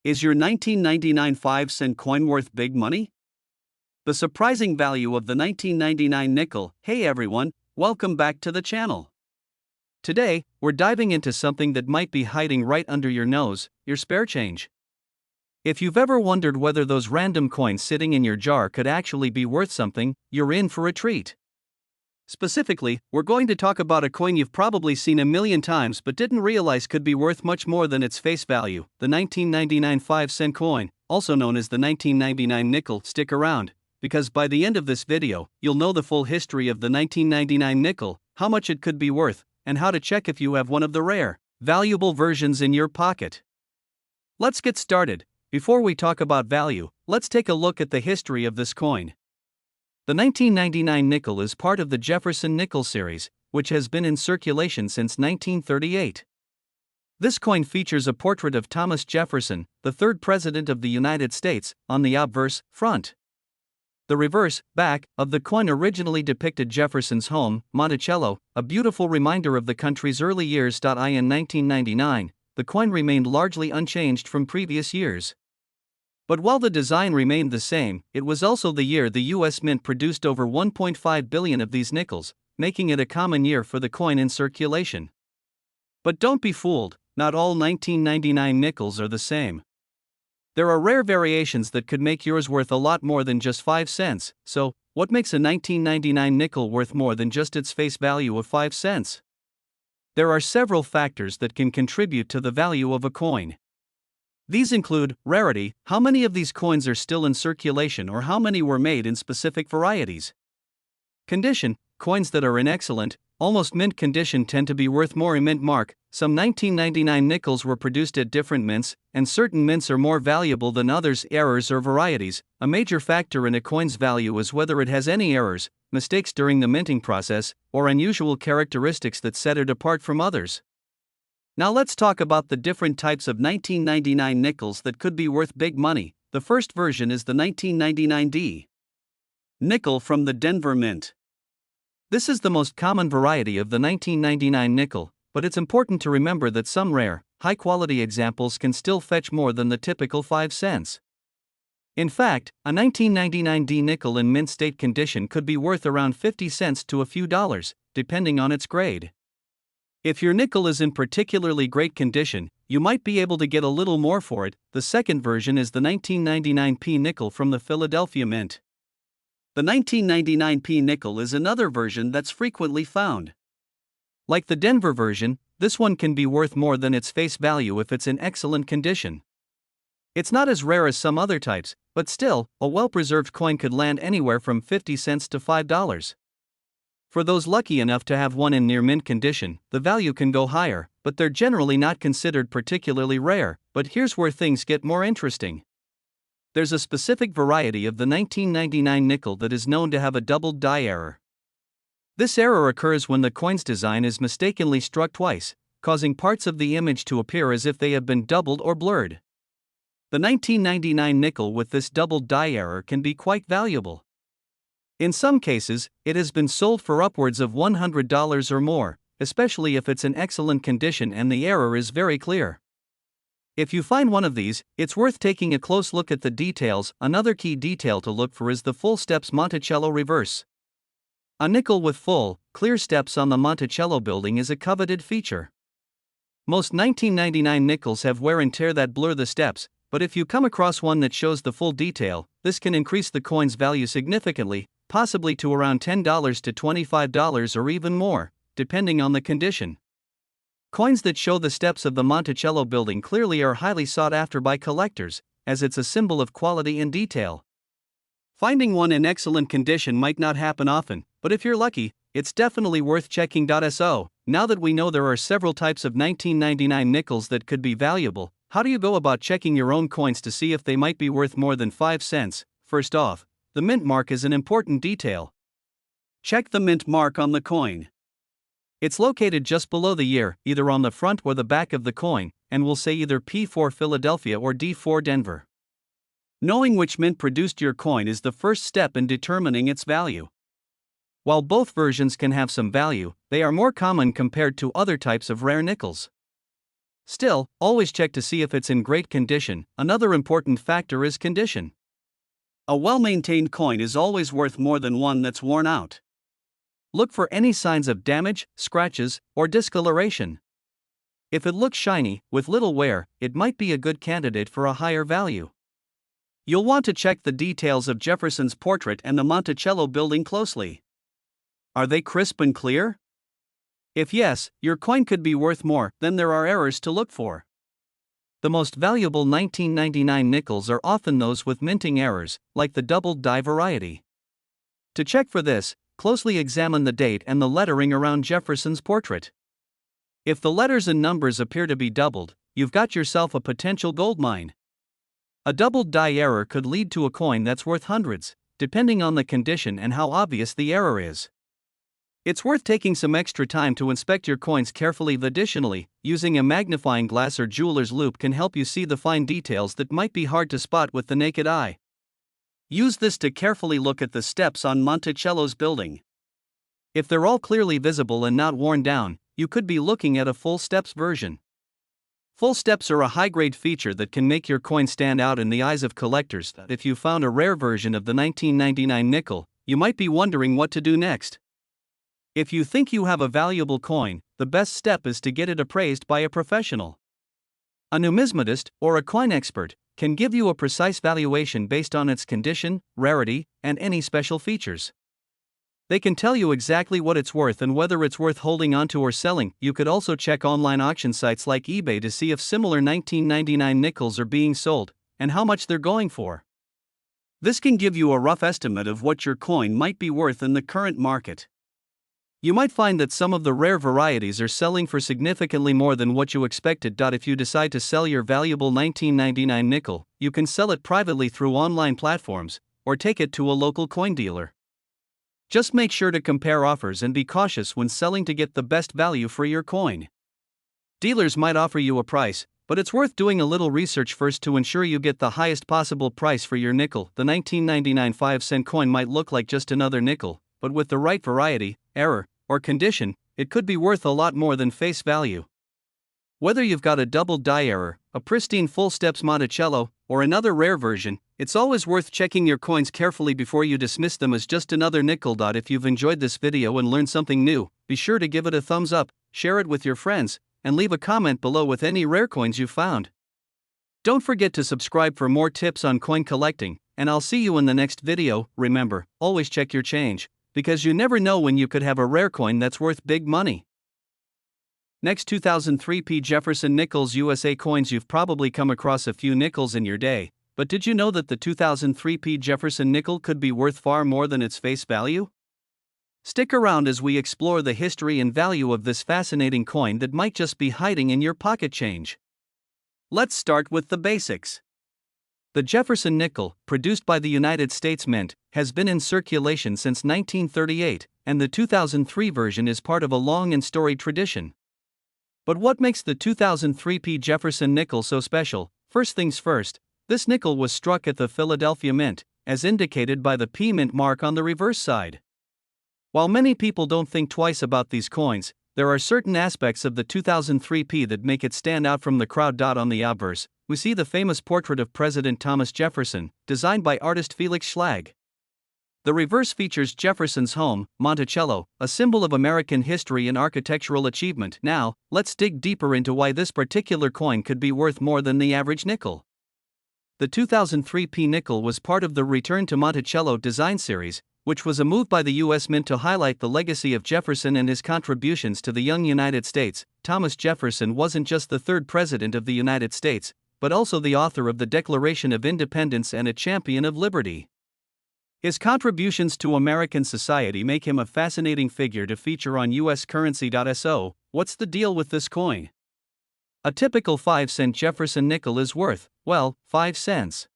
Is your 1999 5-cent coin worth big money? The surprising value of the 1999 nickel. Hey everyone, welcome back to the channel. Today, we're diving into something that might be hiding right under your nose, your spare change. If you've ever wondered whether those random coins sitting in your jar could actually be worth something, you're in for a treat. Specifically, we're going to talk about a coin you've probably seen a million times but didn't realize could be worth much more than its face value, the 1999 5-cent coin, also known as the 1999 nickel. Stick around, because by the end of this video, you'll know the full history of the 1999 nickel, how much it could be worth, and how to check if you have one of the rare, valuable versions in your pocket. Let's get started. Before we talk about value, let's take a look at the history of this coin. The 1999 nickel is part of the Jefferson Nickels series, which has been in circulation since 1938. This coin features a portrait of Thomas Jefferson, the third president of the United States, on the obverse front. The reverse back of the coin originally depicted Jefferson's home, Monticello, a beautiful reminder of the country's early years. In 1999, the coin remained largely unchanged from previous years. But while the design remained the same, it was also the year the U.S. Mint produced over 1.5 billion of these nickels, making it a common year for the coin in circulation. But don't be fooled, not all 1999 nickels are the same. There are rare variations that could make yours worth a lot more than just 5 cents, so, what makes a 1999 nickel worth more than just its face value of 5 cents? There are several factors that can contribute to the value of a coin. These include rarity, how many of these coins are still in circulation or how many were made in specific varieties. Condition, coins that are in excellent, almost mint condition tend to be worth more. A mint mark, some 1999 nickels were produced at different mints, and certain mints are more valuable than others. Errors or varieties, a major factor in a coin's value is whether it has any errors, mistakes during the minting process, or unusual characteristics that set it apart from others. Now let's talk about the different types of 1999 nickels that could be worth big money. The first version is the 1999 D nickel from the Denver Mint. This is the most common variety of the 1999 nickel, but it's important to remember that some rare, high-quality examples can still fetch more than the typical 5 cents. In fact, a 1999 D nickel in mint state condition could be worth around 50 cents to a few dollars, depending on its grade. If your nickel is in particularly great condition, you might be able to get a little more for it. The second version is the 1999 P nickel from the Philadelphia Mint. The 1999 P nickel is another version that's frequently found. Like the Denver version, this one can be worth more than its face value if it's in excellent condition. It's not as rare as some other types, but still, a well-preserved coin could land anywhere from 50 cents to $5. For those lucky enough to have one in near mint condition, the value can go higher, but they're generally not considered particularly rare. But here's where things get more interesting. There's a specific variety of the 1999 nickel that is known to have a doubled die error. This error occurs when the coin's design is mistakenly struck twice, causing parts of the image to appear as if they have been doubled or blurred. The 1999 nickel with this doubled die error can be quite valuable. In some cases, it has been sold for upwards of $100 or more, especially if it's in excellent condition and the error is very clear. If you find one of these, it's worth taking a close look at the details. Another key detail to look for is the full steps Monticello reverse. A nickel with full, clear steps on the Monticello building is a coveted feature. Most 1999 nickels have wear and tear that blur the steps, but if you come across one that shows the full detail, this can increase the coin's value significantly, possibly to around $10 to $25 or even more, depending on the condition. Coins that show the steps of the Monticello building clearly are highly sought after by collectors, as it's a symbol of quality and detail. Finding one in excellent condition might not happen often, but if you're lucky, it's definitely worth checking. So, now that we know there are several types of 1999 nickels that could be valuable, how do you go about checking your own coins to see if they might be worth more than 5 cents? First off, the mint mark is an important detail. Check the mint mark on the coin. It's located just below the year, either on the front or the back of the coin, and will say either P for Philadelphia or D for Denver. Knowing which mint produced your coin is the first step in determining its value. While both versions can have some value, they are more common compared to other types of rare nickels. Still, always check to see if it's in great condition. Another important factor is condition. A well-maintained coin is always worth more than one that's worn out. Look for any signs of damage, scratches, or discoloration. If it looks shiny, with little wear, it might be a good candidate for a higher value. You'll want to check the details of Jefferson's portrait and the Monticello building closely. Are they crisp and clear? If yes, your coin could be worth more. Then there are errors to look for. The most valuable 1999 nickels are often those with minting errors, like the doubled die variety. To check for this, closely examine the date and the lettering around Jefferson's portrait. If the letters and numbers appear to be doubled, you've got yourself a potential gold mine. A doubled die error could lead to a coin that's worth hundreds, depending on the condition and how obvious the error is. It's worth taking some extra time to inspect your coins carefully. Additionally, using a magnifying glass or jeweler's loupe can help you see the fine details that might be hard to spot with the naked eye. Use this to carefully look at the steps on Monticello's building. If they're all clearly visible and not worn down, you could be looking at a full steps version. Full steps are a high-grade feature that can make your coin stand out in the eyes of collectors. If you found a rare version of the 1999 nickel, you might be wondering what to do next. If you think you have a valuable coin, the best step is to get it appraised by a professional. A numismatist, or a coin expert, can give you a precise valuation based on its condition, rarity, and any special features. They can tell you exactly what it's worth and whether it's worth holding onto or selling. You could also check online auction sites like eBay to see if similar 1999 nickels are being sold, and how much they're going for. This can give you a rough estimate of what your coin might be worth in the current market. You might find that some of the rare varieties are selling for significantly more than what you expected. If you decide to sell your valuable 1999 nickel, you can sell it privately through online platforms, or take it to a local coin dealer. Just make sure to compare offers and be cautious when selling to get the best value for your coin. Dealers might offer you a price, but it's worth doing a little research first to ensure you get the highest possible price for your nickel. The 1999 5-cent coin might look like just another nickel, but with the right variety, error, or condition, it could be worth a lot more than face value. Whether you've got a double die error, a pristine full steps Monticello, or another rare version, it's always worth checking your coins carefully before you dismiss them as just another nickel. If you've enjoyed this video and learned something new, be sure to give it a thumbs up, share it with your friends, and leave a comment below with any rare coins you found. Don't forget to subscribe for more tips on coin collecting, and I'll see you in the next video. Remember, always check your change, because you never know when you could have a rare coin that's worth big money. Next, 2003p Jefferson Nickels USA coins. You've probably come across a few nickels in your day, but did you know that the 2003p Jefferson nickel could be worth far more than its face value? Stick around as we explore the history and value of this fascinating coin that might just be hiding in your pocket change. Let's start with the basics. The Jefferson nickel, produced by the United States Mint, has been in circulation since 1938, and the 2003 version is part of a long and storied tradition. But what makes the 2003p Jefferson nickel so special? First things first, this nickel was struck at the Philadelphia Mint, as indicated by the P Mint mark on the reverse side. While many people don't think twice about these coins, there are certain aspects of the 2003p that make it stand out from the crowd. On the obverse, we see the famous portrait of President Thomas Jefferson, designed by artist Felix Schlag. The reverse features Jefferson's home, Monticello, a symbol of American history and architectural achievement. Now, let's dig deeper into why this particular coin could be worth more than the average nickel. The 2003p nickel was part of the Return to Monticello design series, which was a move by the U.S. Mint to highlight the legacy of Jefferson and his contributions to the young United States. Thomas Jefferson wasn't just the third president of the United States, but also the author of the Declaration of Independence and a champion of liberty. His contributions to American society make him a fascinating figure to feature on U.S. currency.So. What's the deal with this coin? A typical 5-cent Jefferson nickel is worth, well, 5 cents.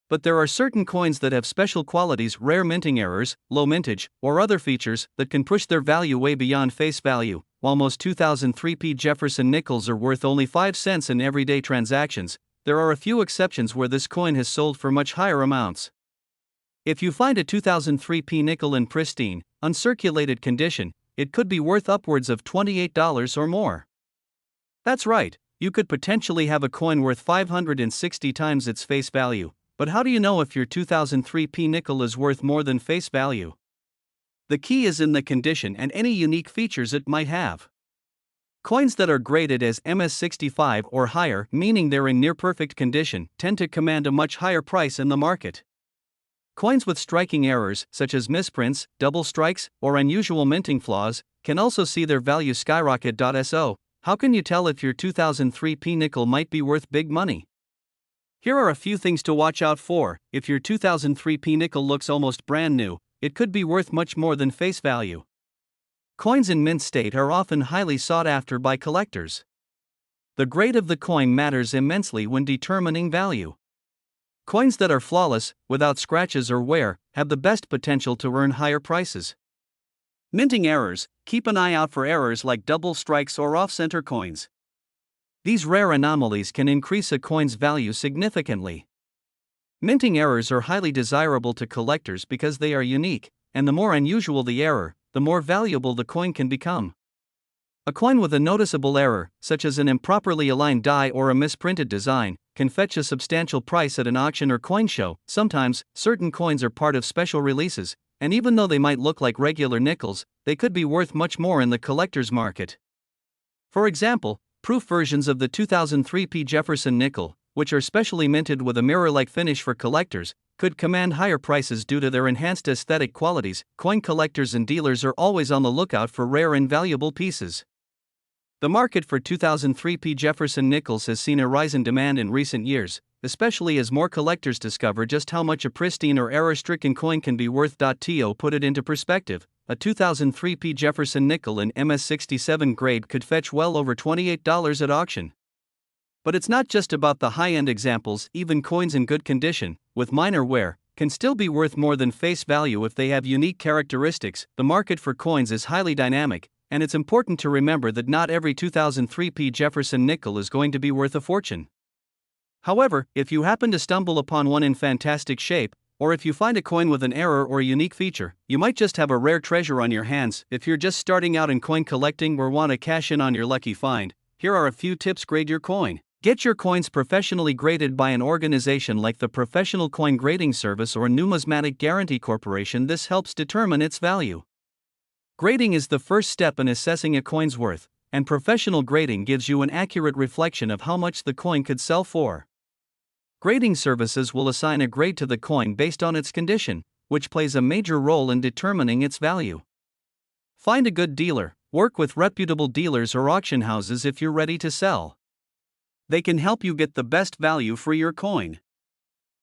But there are certain coins that have special qualities, rare minting errors, low mintage, or other features that can push their value way beyond face value. While most 2003p Jefferson nickels are worth only 5 cents in everyday transactions, there are a few exceptions where this coin has sold for much higher amounts. If you find a 2003p nickel in pristine, uncirculated condition, it could be worth upwards of $28 or more. That's right, you could potentially have a coin worth 560 times its face value. But how do you know if your 2003p nickel is worth more than face value? The key is in the condition and any unique features it might have. Coins that are graded as MS65 or higher, meaning they're in near perfect condition, tend to command a much higher price in the market. Coins with striking errors, such as misprints, double strikes, or unusual minting flaws, can also see their value skyrocket. So, how can you tell if your 2003p nickel might be worth big money? Here are a few things to watch out for. If your 2003p nickel looks almost brand new, it could be worth much more than face value. Coins in mint state are often highly sought after by collectors. The grade of the coin matters immensely when determining value. Coins that are flawless, without scratches or wear, have the best potential to earn higher prices. Minting errors: keep an eye out for errors like double strikes or off-center coins. These rare anomalies can increase a coin's value significantly. Minting errors are highly desirable to collectors because they are unique, and the more unusual the error, the more valuable the coin can become. A coin with a noticeable error, such as an improperly aligned die or a misprinted design, can fetch a substantial price at an auction or coin show. Sometimes, certain coins are part of special releases, and even though they might look like regular nickels, they could be worth much more in the collector's market. For example, proof versions of the 2003p Jefferson nickel, which are specially minted with a mirror-like finish for collectors, could command higher prices due to their enhanced aesthetic qualities. Coin collectors and dealers are always on the lookout for rare and valuable pieces. The market for 2003p Jefferson nickels has seen a rise in demand in recent years, especially as more collectors discover just how much a pristine or error-stricken coin can be worth. To put it into perspective, a 2003p Jefferson nickel in MS67 grade could fetch well over $28 at auction. But it's not just about the high-end examples. Even coins in good condition, with minor wear, can still be worth more than face value if they have unique characteristics. The market for coins is highly dynamic, and it's important to remember that not every 2003p Jefferson nickel is going to be worth a fortune. However, if you happen to stumble upon one in fantastic shape, or if you find a coin with an error or a unique feature, you might just have a rare treasure on your hands. If you're just starting out in coin collecting or want to cash in on your lucky find, here are a few tips. Grade your coin. Get your coins professionally graded by an organization like the Professional Coin Grading Service or Numismatic Guarantee Corporation. This helps determine its value. Grading is the first step in assessing a coin's worth, and professional grading gives you an accurate reflection of how much the coin could sell for. Grading services will assign a grade to the coin based on its condition, which plays a major role in determining its value. Find a good dealer. Work with reputable dealers or auction houses if you're ready to sell. They can help you get the best value for your coin.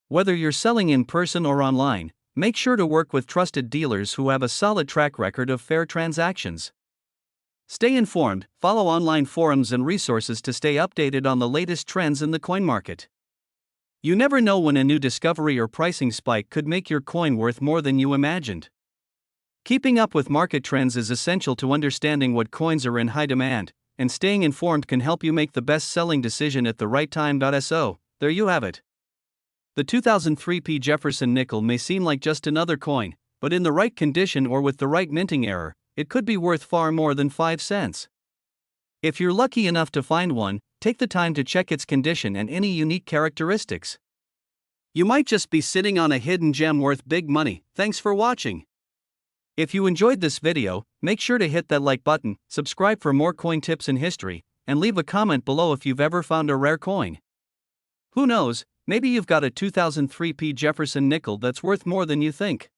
Whether you're selling in person or online, make sure to work with trusted dealers who have a solid track record of fair transactions. Stay informed. Follow online forums and resources to stay updated on the latest trends in the coin market. You never know when a new discovery or pricing spike could make your coin worth more than you imagined. Keeping up with market trends is essential to understanding what coins are in high demand, and staying informed can help you make the best-selling decision at the right time. So, there you have it. The 2003p Jefferson nickel may seem like just another coin, but in the right condition or with the right minting error, it could be worth far more than 5 cents. If you're lucky enough to find one, take the time to check its condition and any unique characteristics. You might just be sitting on a hidden gem worth big money. Thanks for watching. If you enjoyed this video, make sure to hit that like button, subscribe for more coin tips and history, and leave a comment below if you've ever found a rare coin. Who knows, maybe you've got a 2003p Jefferson nickel that's worth more than you think.